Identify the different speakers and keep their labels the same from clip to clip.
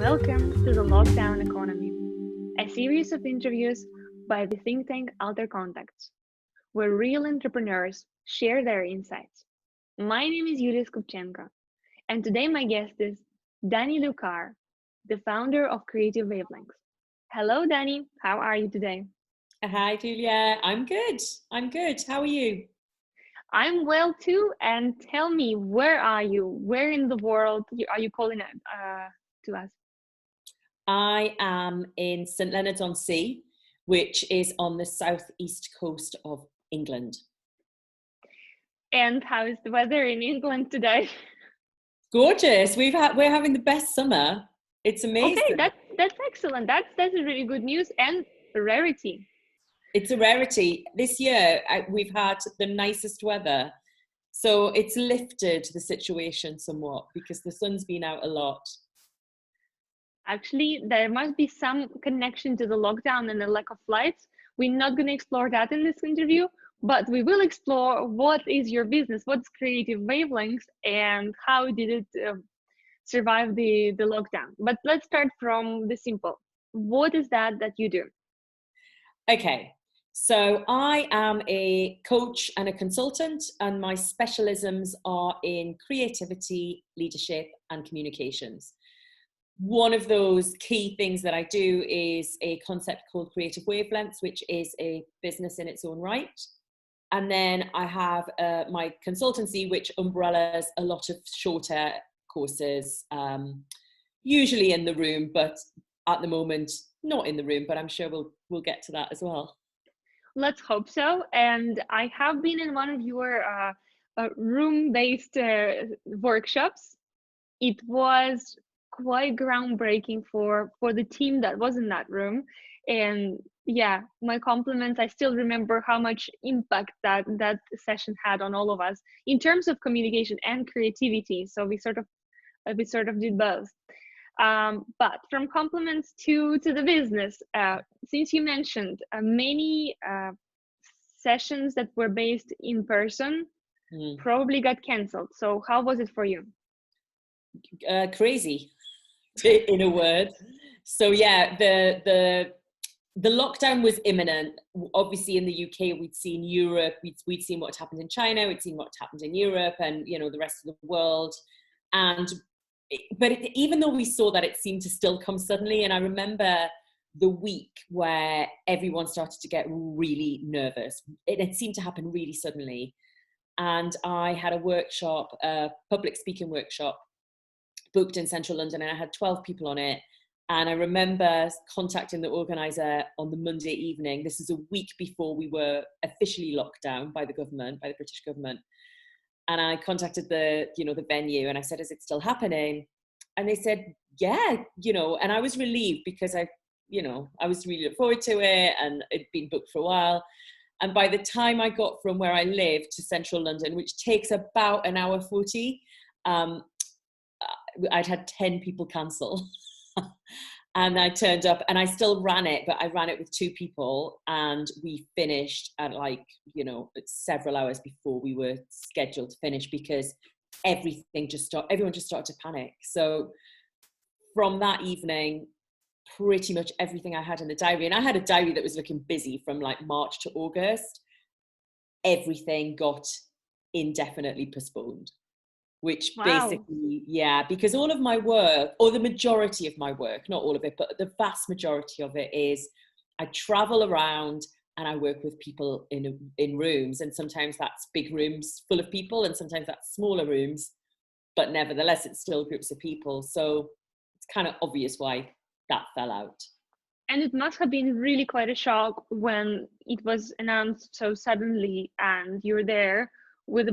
Speaker 1: Welcome to the Lockdown Economy, a series of interviews by the think tank AlterContacts, where real entrepreneurs share their insights. My name is Yulia Skupchenko, and today my guest is Dannie-Lu Carr, the founder of Creative Wavelengths. Hello, Danny. How are you today?
Speaker 2: Hi, Julia. I'm good. How are you?
Speaker 1: I'm well too. And tell me, where are you? Where in the world are you calling to us?
Speaker 2: I am in St Leonards-on-Sea, which is on the southeast coast of England.
Speaker 1: And how is the weather in England today?
Speaker 2: Gorgeous. We're having the best summer. It's amazing.
Speaker 1: Okay, that's excellent. That's really good news and a rarity.
Speaker 2: It's a rarity. This year we've had the nicest weather, so it's lifted the situation somewhat because the sun's been out a lot.
Speaker 1: Actually, there must be some connection to the lockdown and the lack of flights. We're not going to explore that in this interview, but we will explore what is your business, what's Creative Wavelengths, and how did it survive the lockdown. But let's start from the simple. What is that you do?
Speaker 2: Okay, so I am a coach and a consultant, and my specialisms are in creativity, leadership, and communications. One of those key things that I do is a concept called Creative Wavelengths, which is a business in its own right. And then I have my consultancy, which umbrellas a lot of shorter courses, usually in the room, but at the moment, not in the room, but I'm sure we'll get to that as well.
Speaker 1: Let's hope so. And I have been in one of your room-based workshops. It was quite groundbreaking for the team that was in that room. And yeah, my compliments. I still remember how much impact that session had on all of us in terms of communication and creativity. So we sort of did both. But from compliments to the business, since you mentioned many sessions that were based in person probably got canceled. So how was it for you?
Speaker 2: Crazy, in a word. So yeah, the lockdown was imminent. Obviously in the UK, we'd seen Europe, we'd seen what happened in China, we'd seen what happened in Europe and, the rest of the world. But even though we saw that, it seemed to still come suddenly. And I remember the week where everyone started to get really nervous. It seemed to happen really suddenly. And I had a workshop, a public speaking workshop, booked in central London, and I had 12 people on it. And I remember contacting the organizer on the Monday evening. This is a week before we were officially locked down by the government, by the British government. And I contacted the venue and I said, is it still happening? And they said, yeah, and I was relieved because I was really looking forward to it and it'd been booked for a while. And by the time I got from where I live to central London, which takes about an hour 40, I'd had 10 people cancel. And I turned up and I still ran it, but I ran it with 2 people and we finished at several hours before we were scheduled to finish because everyone just started to panic. So from that evening, pretty much everything I had in the diary, and I had a diary that was looking busy from like March to August, everything got indefinitely postponed. Which basically, because all of my work, or the majority of my work, not all of it, but the vast majority of it is I travel around and I work with people in rooms, and sometimes that's big rooms full of people and sometimes that's smaller rooms, but nevertheless it's still groups of people. So it's kind of obvious why that fell out.
Speaker 1: And it must have been really quite a shock when it was announced so suddenly and you're there with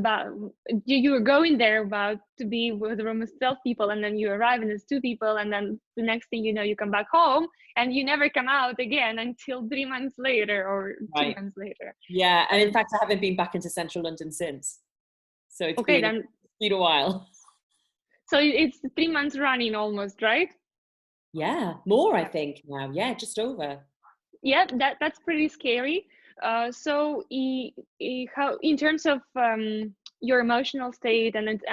Speaker 1: you were going there about to be with a room of 12 people, and then you arrive and it's 2 people, and then the next thing you know, you come back home and you never come out again until 3 months later or 2 months later.
Speaker 2: Yeah, and in fact I haven't been back into central London since. So it's been a while.
Speaker 1: So it's 3 months running almost, right?
Speaker 2: Yeah, more I think now. Yeah, just over.
Speaker 1: Yeah, that's pretty scary. So how, in terms of your emotional state and its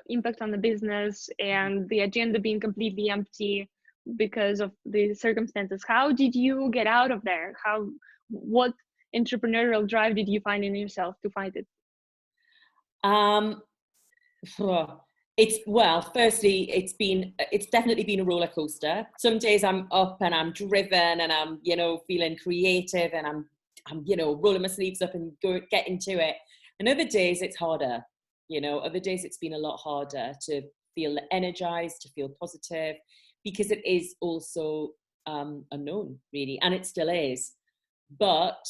Speaker 1: impact on the business and the agenda being completely empty, because of the circumstances. How did you get out of there? What entrepreneurial drive did you find in yourself to find it?
Speaker 2: Firstly, it's definitely been a roller coaster. Some days I'm up and I'm driven and I'm, feeling creative and I'm rolling my sleeves up and get into it. And other days it's harder, other days it's been a lot harder to feel energized, to feel positive, because it is also unknown, really, and it still is. But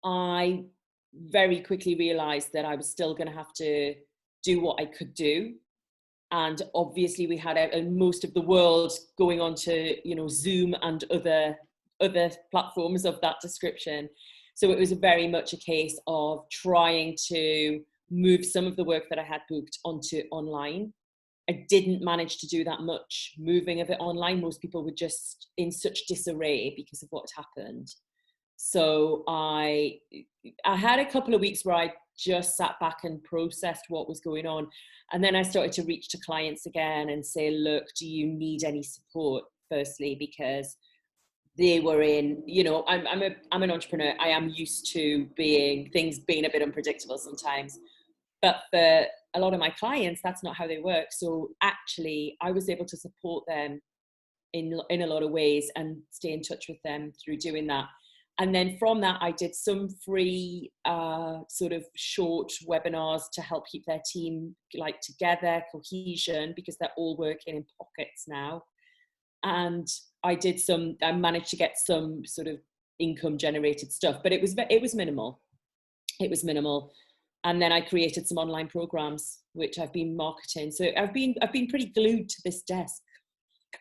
Speaker 2: I very quickly realized that I was still going to have to do what I could do. And obviously we had most of the world going on to, Zoom and other platforms of that description. So it was very much a case of trying to move some of the work that I had booked onto online. I didn't manage to do that much moving of it online. Most people were just in such disarray because of what happened. So I had a couple of weeks where I just sat back and processed what was going on. And then I started to reach to clients again and say, look, do you need any support? Firstly, because they were in, I'm an entrepreneur. I am used to things being a bit unpredictable sometimes. But for a lot of my clients, that's not how they work. So actually, I was able to support them in a lot of ways and stay in touch with them through doing that. And then from that, I did some free sort of short webinars to help keep their team together, cohesion, because they're all working in pockets now. And I managed to get some sort of income generated stuff, but it was minimal. It was minimal. And then I created some online programs, which I've been marketing. So I've been pretty glued to this desk,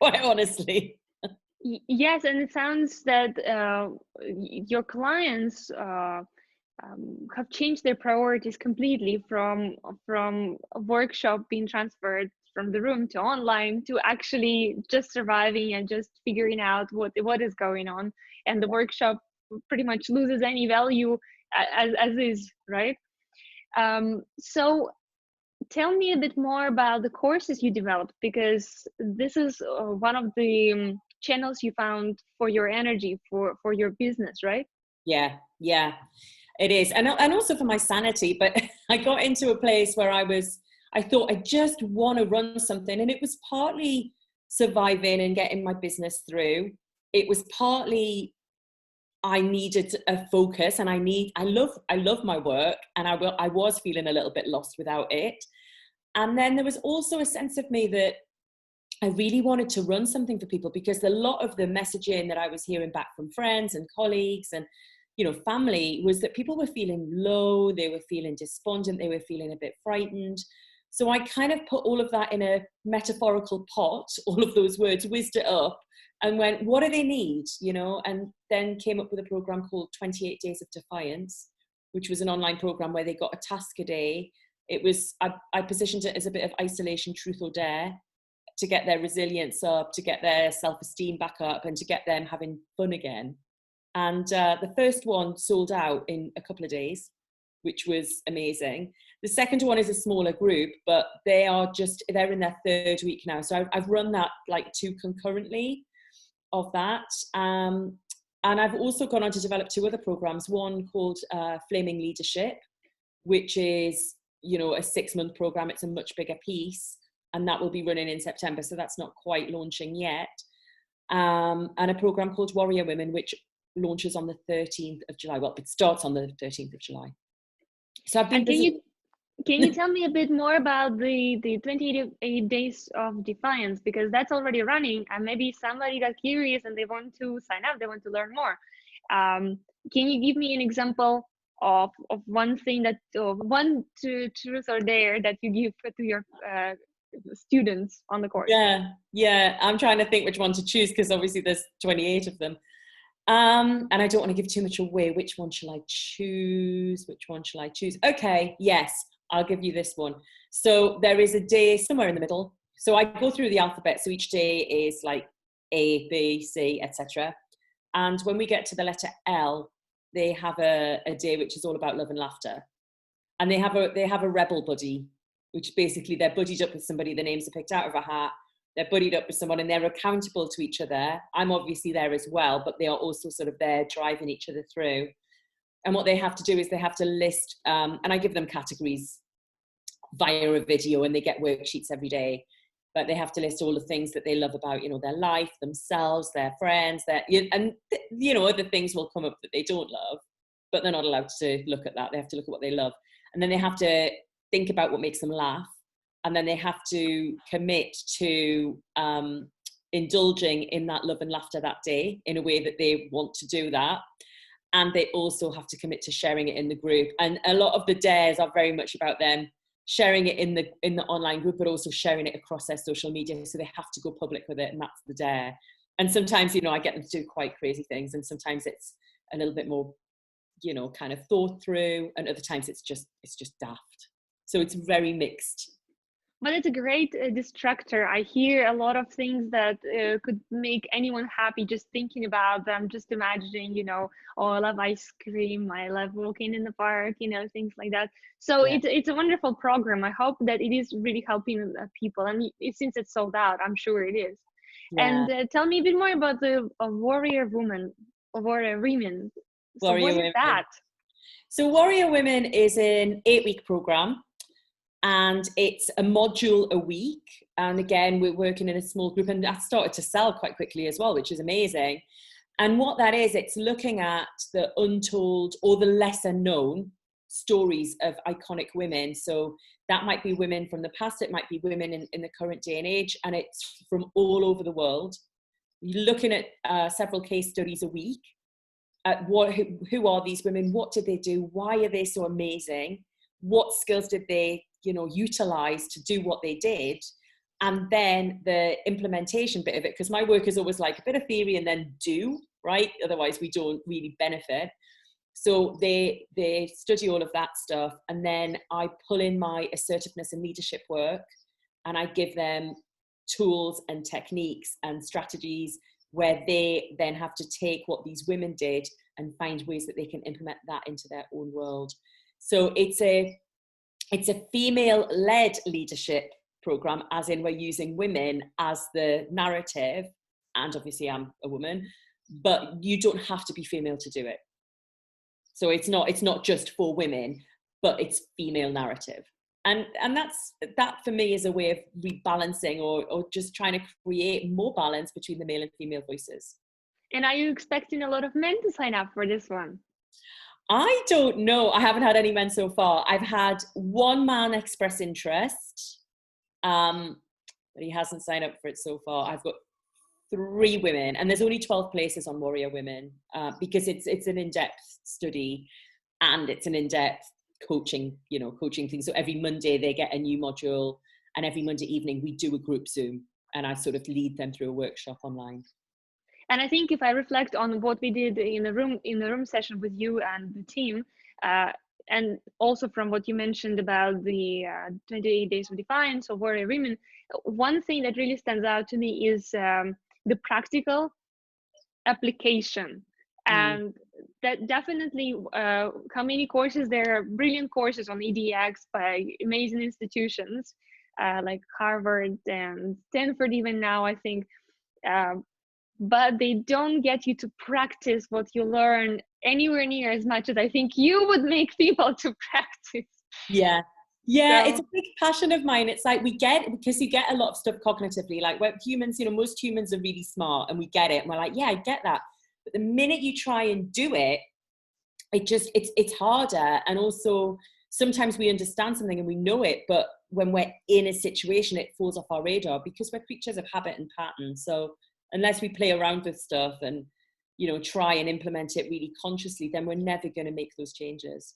Speaker 2: quite honestly.
Speaker 1: Yes, and it sounds that your clients have changed their priorities completely from a workshop being transferred from the room to online to actually just surviving and just figuring out what is going on, and the workshop pretty much loses any value as is, right? So tell me a bit more about the courses you developed, because this is one of the channels you found for your energy, for your business, right?
Speaker 2: Yeah, it is. And also for my sanity. But I got into a place where I thought I just want to run something. And it was partly surviving and getting my business through. It was partly I needed a focus, and I love my work, and I was feeling a little bit lost without it. And then there was also a sense of me that I really wanted to run something for people, because a lot of the messaging that I was hearing back from friends and colleagues and, family was that people were feeling low, they were feeling despondent, they were feeling a bit frightened. So I kind of put all of that in a metaphorical pot, all of those words, whizzed it up and went, what do they need? And then came up with a program called 28 Days of Defiance, which was an online program where they got a task a day. It was, I positioned it as a bit of isolation, truth or dare, to get their resilience up, to get their self-esteem back up, and to get them having fun again. And the first one sold out in a couple of days, which was amazing. The second one is a smaller group, but they're in their third week now. So I've run that 2 concurrently of that. And I've also gone on to develop 2 other programs, one called Flaming Leadership, which is, a 6-month program. It's a much bigger piece. And that will be running in September, so that's not quite launching yet. And a program called Warrior Women, which launches on the 13th of July. Well, it starts on the 13th of July. So I've been busy.
Speaker 1: Can you tell me a bit more about the 28 Days of Defiance, because that's already running, and maybe somebody got curious and they want to sign up, they want to learn more. Can you give me an example of one thing one truth or dare that you give to your students on the course?
Speaker 2: Yeah, I'm trying to think which one to choose, because obviously there's 28 of them, and I don't want to give too much away. Which one shall I choose? Okay, yes, I'll give you this one. So there is a day somewhere in the middle. So I go through the alphabet, so each day is A, B, C, etc. And when we get to the letter L, they have a day which is all about love and laughter, and they have a rebel buddy, which basically they're buddied up with somebody. The names are picked out of a hat. they're buddied up with someone and they're accountable to each other. I'm obviously there as well, but they are also sort of there driving each other through. And what they have to do is they have to list, and I give them categories via a video, and they get worksheets every day, but they have to list all the things that they love about, you know, their life, themselves, their friends, and you know, other things will come up that they don't love, but they're not allowed to look at that. They have to look at what they love. And then they have to think about what makes them laugh. And then they have to commit to indulging in that love and laughter that day in a way that they want to do that. And they also have to commit to sharing it in the group. And a lot of the dares are very much about them sharing it in the online group, but also sharing it across their social media. So they have to go public with it, and that's the dare. And sometimes, you know, I get them to do quite crazy things, and sometimes it's a little bit more, you know, kind of thought through, and other times it's just daft. So it's very mixed.
Speaker 1: But it's a great distractor. I hear a lot of things that could make anyone happy just thinking about them, just imagining, you know, oh, I love ice cream, I love walking in the park, you know, things like that. So
Speaker 2: Yeah.
Speaker 1: it's a wonderful program. I hope that it is really helping people. And since it's sold out, I'm sure it is.
Speaker 2: Yeah.
Speaker 1: And tell me a bit more about the Warrior Women. So
Speaker 2: Warrior
Speaker 1: what is
Speaker 2: Women.
Speaker 1: that?
Speaker 2: So Warrior Women is an 8-week program. And it's a module a week. And again, we're working in a small group, and that started to sell quite quickly as well, which is amazing. And what that is, it's looking at the untold or the lesser known stories of iconic women. So that might be women from the past, it might be women in the current day and age, and it's from all over the world. You're looking at several case studies a week at who are these women, what did they do, why are they so amazing, what skills did they, you know, utilize to do what they did, and then the implementation bit of it, because my work is always like a bit of theory and then do, right? Otherwise we don't really benefit. So they study all of that stuff, and then I pull in my assertiveness and leadership work, and I give them tools and techniques and strategies where they then have to take what these women did and find ways that they can implement that into their own world. So it's a female-led leadership program, as in we're using women as the narrative, and obviously I'm a woman, but you don't have to be female to do it. So it's not just for women, but it's female narrative. And that for me is a way of rebalancing or just trying to create more balance between the male and female voices.
Speaker 1: And are you expecting a lot of men to sign up for this one?
Speaker 2: I don't know. I haven't had any men so far. I've had one man express interest, but he hasn't signed up for it so far. I've got 3 women, and there's only 12 places on Warrior Women because it's an in-depth study, and it's an in-depth coaching thing. So every Monday they get a new module, and every Monday evening we do a group Zoom, and I sort of lead them through a workshop online.
Speaker 1: And I think if I reflect on what we did in the room session with you and the team, and also from what you mentioned about the 28 Days of Defiance or Warrior Women, one thing that really stands out to me is the practical application. And that definitely, how many courses, there are brilliant courses on EDX by amazing institutions like Harvard and Stanford even now, I think. But they don't get you to practice what you learn anywhere near as much as I think you would make people to practice.
Speaker 2: Yeah, so it's a big passion of mine. It's like because you get a lot of stuff cognitively, like we're humans, you know, most humans are really smart and we get it, and we're like, yeah, I get that. But the minute you try and do it, it's harder. And also sometimes we understand something and we know it, but when we're in a situation, it falls off our radar because we're creatures of habit and pattern. So unless we play around with stuff and, you know, try and implement it really consciously, then we're never going to make those changes.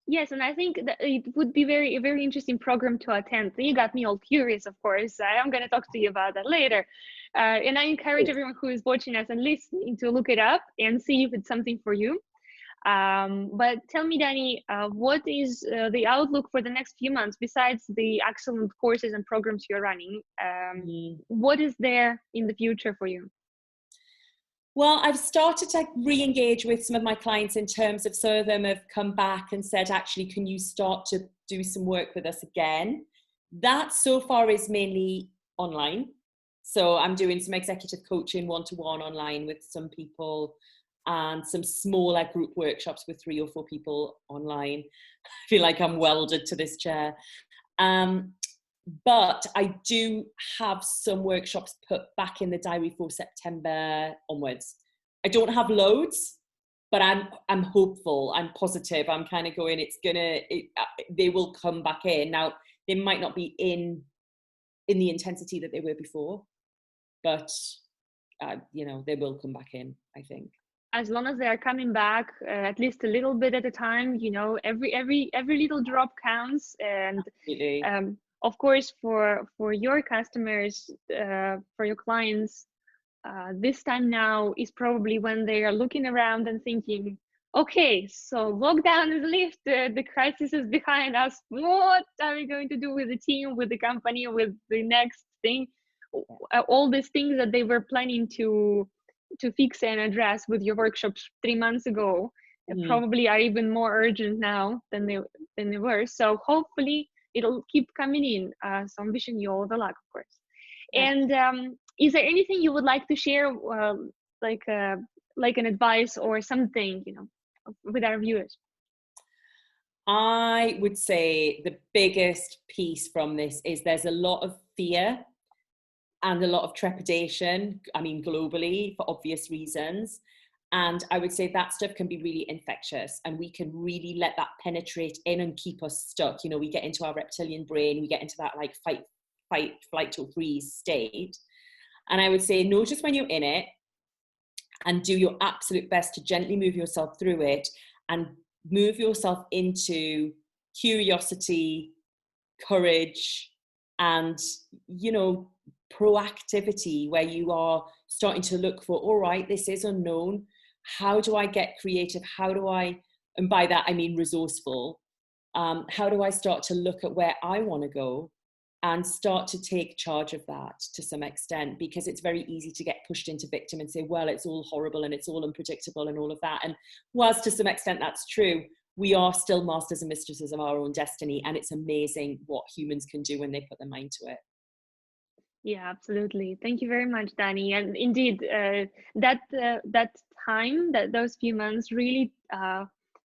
Speaker 1: Yes, and I think that it would be a very interesting program to attend. You got me all curious, of course. I'm going to talk to you about that later. And I encourage everyone who is watching us and listening to look it up and see if it's something for you. But tell me, Danny, what is the outlook for the next few months besides the excellent courses and programs you're running? What is there in the future for you?
Speaker 2: Well, I've started to re-engage with some of my clients in terms of some of them have come back and said, actually, can you start to do some work with us again? That so far is mainly online. So I'm doing some executive coaching one-to-one online with some people, and some smaller group workshops with 3 or 4 people online. I feel like I'm welded to this chair. But I do have some workshops put back in the diary for September onwards. I don't have loads, but I'm hopeful, I'm positive. I'm kind of going, they will come back in. Now, they might not be in the intensity that they were before, but they will come back in, I think.
Speaker 1: As long as they are coming back, at least a little bit at a time, every little drop counts. And of course, for your customers, for your clients, this time now is probably when they are looking around and thinking, okay, so lockdown is lifted, the crisis is behind us. What are we going to do with the team, with the company, with the next thing? All these things that they were planning to fix and address with your workshops 3 months ago probably are even more urgent now than they were. So hopefully it'll keep coming in. So I'm wishing you all the luck, of course. Yeah. And is there anything you would like to share, like an advice or something, with our viewers?
Speaker 2: I would say the biggest piece from this is there's a lot of fear and a lot of trepidation, globally, for obvious reasons. And I would say that stuff can be really infectious, and we can really let that penetrate in and keep us stuck. We get into our reptilian brain, we get into that like fight, flight, or freeze state. And I would say notice when you're in it and do your absolute best to gently move yourself through it, and move yourself into curiosity, courage, and, proactivity, where you are starting to look for, all right, this is unknown. How do I get creative? And by that, I mean resourceful. How do I start to look at where I want to go and start to take charge of that to some extent? Because it's very easy to get pushed into victim and say, well, it's all horrible and it's all unpredictable and all of that. And whilst to some extent that's true, we are still masters and mistresses of our own destiny. And it's amazing what humans can do when they put their mind to it.
Speaker 1: Yeah, absolutely. Thank you very much, Danny. And indeed, that time, those few months really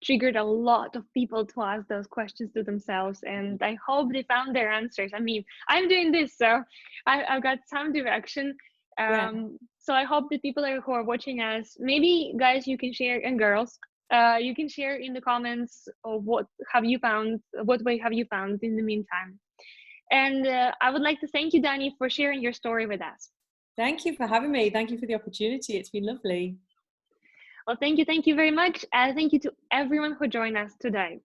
Speaker 1: triggered a lot of people to ask those questions to themselves. And I hope they found their answers. I'm doing this, so I've got some direction. So I hope that people who are watching us, maybe guys, you can share, and girls, you can share in the comments of what way have you found in the meantime. And I would like to thank you, Danny, for sharing your story with us.
Speaker 2: Thank you for having me. Thank you for the opportunity. It's been lovely.
Speaker 1: Well, thank you very much. Thank you to everyone who joined us today.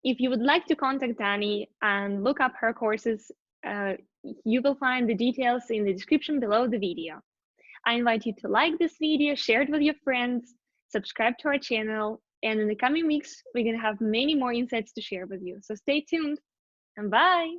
Speaker 1: If you would like to contact Danny and look up her courses, you will find the details in the description below the video. I invite you to like this video, share it with your friends, subscribe to our channel, and in the coming weeks, we're going to have many more insights to share with you. So stay tuned, and bye.